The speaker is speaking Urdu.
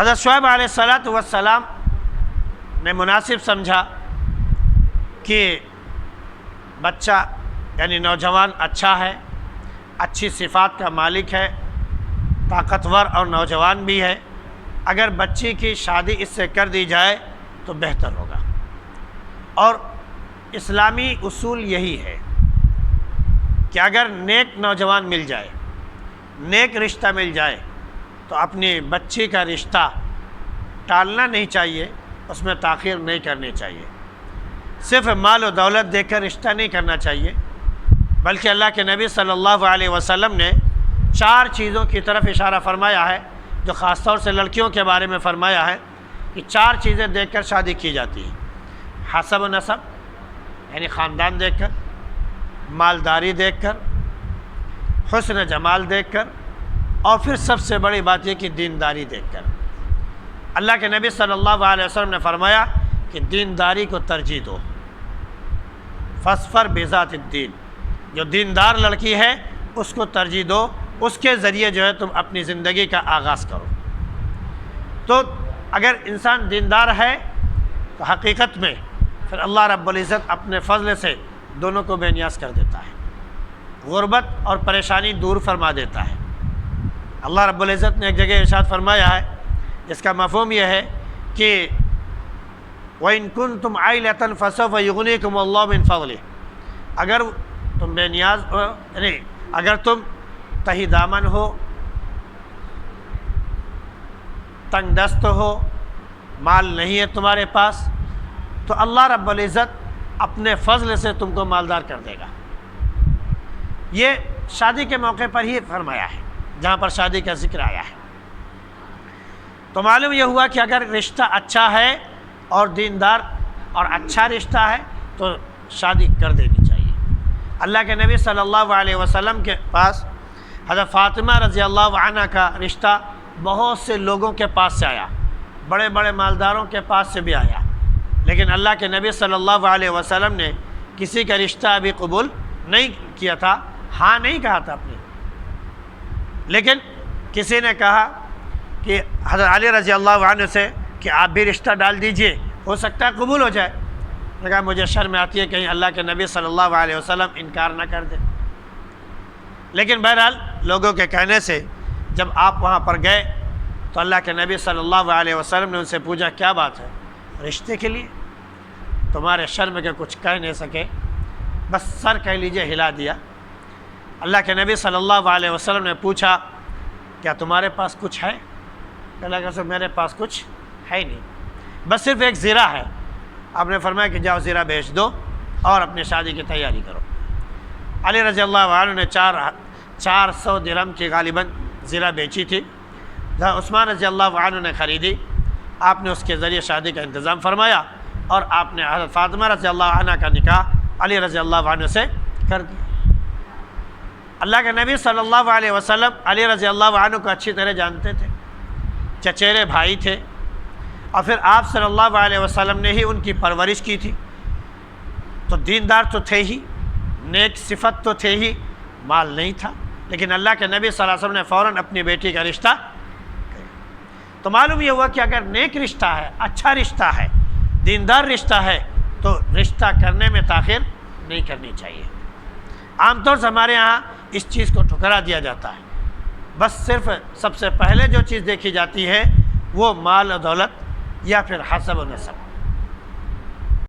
حضرت شعیب علیہ السلام نے مناسب سمجھا کہ بچہ یعنی نوجوان اچھا ہے، اچھی صفات کا مالک ہے، طاقتور اور نوجوان بھی ہے، اگر بچی کی شادی اس سے کر دی جائے تو بہتر ہوگا۔ اور اسلامی اصول یہی ہے کہ اگر نیک نوجوان مل جائے، نیک رشتہ مل جائے تو اپنی بچی کا رشتہ ٹالنا نہیں چاہیے، اس میں تاخیر نہیں کرنی چاہیے۔ صرف مال و دولت دے کر رشتہ نہیں کرنا چاہیے، بلکہ اللہ کے نبی صلی اللہ علیہ وسلم نے 4 چیزوں کی طرف اشارہ فرمایا ہے، جو خاص طور سے لڑکیوں کے بارے میں فرمایا ہے کہ 4 چیزیں دیکھ کر شادی کی جاتی ہے۔ حسب و نسب یعنی خاندان دیکھ کر، مالداری دیکھ کر، حسن جمال دیکھ کر، اور پھر سب سے بڑی بات یہ کہ دینداری دیکھ کر۔ اللہ کے نبی صلی اللہ علیہ وسلم نے فرمایا کہ دینداری کو ترجیح دو، فاظفر بذات الدین، جو دیندار لڑکی ہے اس کو ترجیح دو، اس کے ذریعے جو ہے تم اپنی زندگی کا آغاز کرو۔ تو اگر انسان دیندار ہے تو حقیقت میں پھر اللہ رب العزت اپنے فضل سے دونوں کو بے نیاز کر دیتا ہے، غربت اور پریشانی دور فرما دیتا ہے۔ اللہ رب العزت نے ایک جگہ ارشاد فرمایا ہے جس کا مفہوم یہ ہے کہ وَإِن كُنتُمْ عَائِلَةً فَسَوْفَ يُغْنِيكُمُ اللَّهُ مِنْ فَضْلِهِ، اگر تم بے نیاز ہو، یعنی اگر تم تہی دامن ہو، تنگ دست ہو، مال نہیں ہے تمہارے پاس، تو اللہ رب العزت اپنے فضل سے تم کو مالدار کر دے گا۔ یہ شادی کے موقع پر ہی فرمایا ہے جہاں پر شادی کا ذکر آیا ہے۔ تو معلوم یہ ہوا کہ اگر رشتہ اچھا ہے اور دیندار اور اچھا رشتہ ہے تو شادی کر دینی چاہیے۔ اللہ کے نبی صلی اللہ علیہ وسلم کے پاس حضرت فاطمہ رضی اللہ عنہ کا رشتہ بہت سے لوگوں کے پاس سے آیا، بڑے بڑے مالداروں کے پاس سے بھی آیا، لیکن اللہ کے نبی صلی اللہ علیہ وسلم نے کسی کا رشتہ ابھی قبول نہیں کیا تھا، ہاں نہیں کہا تھا اپنے، لیکن کسی نے کہا کہ حضرت علی رضی اللہ عنہ سے کہ آپ بھی رشتہ ڈال دیجئے، ہو سکتا ہے قبول ہو جائے۔ نے کہا مجھے شرم آتی ہے کہیں اللہ کے نبی صلی اللہ علیہ وسلم انکار نہ کر دے، لیکن بہرحال لوگوں کے کہنے سے جب آپ وہاں پر گئے تو اللہ کے نبی صلی اللہ علیہ وسلم نے ان سے پوچھا کیا بات ہے؟ رشتے کے لیے؟ تمہارے شرم کے کچھ کہہ نہیں سکے، بس سر کہہ لیجئے ہلا دیا۔ اللہ کے نبی صلی اللہ علیہ وسلم نے پوچھا کیا تمہارے پاس کچھ ہے؟ اللہ کے رسول میرے پاس کچھ ہے نہیں، بس صرف ایک زیرہ ہے۔ آپ نے فرمایا کہ جاؤ زیرہ بیچ دو اور اپنی شادی کی تیاری کرو۔ علی رضی اللہ عنہ نے 400 درہم کی غالباً زیرہ بیچی تھی، عثمان رضی اللہ عنہ نے خریدی، آپ نے اس کے ذریعے شادی کا انتظام فرمایا اور آپ نے حضرت فاطمہ رضی اللہ عنہ کا نکاح علی رضی اللہ عنہ سے کر دیا۔ اللہ کے نبی صلی اللہ علیہ وسلم علی رضی اللہ عنہ کو اچھی طرح جانتے تھے، چچیرے بھائی تھے، اور پھر آپ صلی اللہ علیہ وسلم نے ہی ان کی پرورش کی تھی، تو دیندار تو تھے ہی، نیک صفت تو تھے ہی، مال نہیں تھا، لیکن اللہ کے نبی صلی اللہ علیہ وسلم نے فوراً اپنی بیٹی کا رشتہ کیا۔ تو معلوم یہ ہوا کہ اگر نیک رشتہ ہے، اچھا رشتہ ہے، دیندار رشتہ ہے تو رشتہ کرنے میں تاخیر نہیں کرنی چاہیے۔ عام طور سے ہمارے ہاں اس چیز کو ٹھکرا دیا جاتا ہے، بس صرف سب سے پہلے جو چیز دیکھی جاتی ہے وہ مال و دولت یا پھر حسب و نسب۔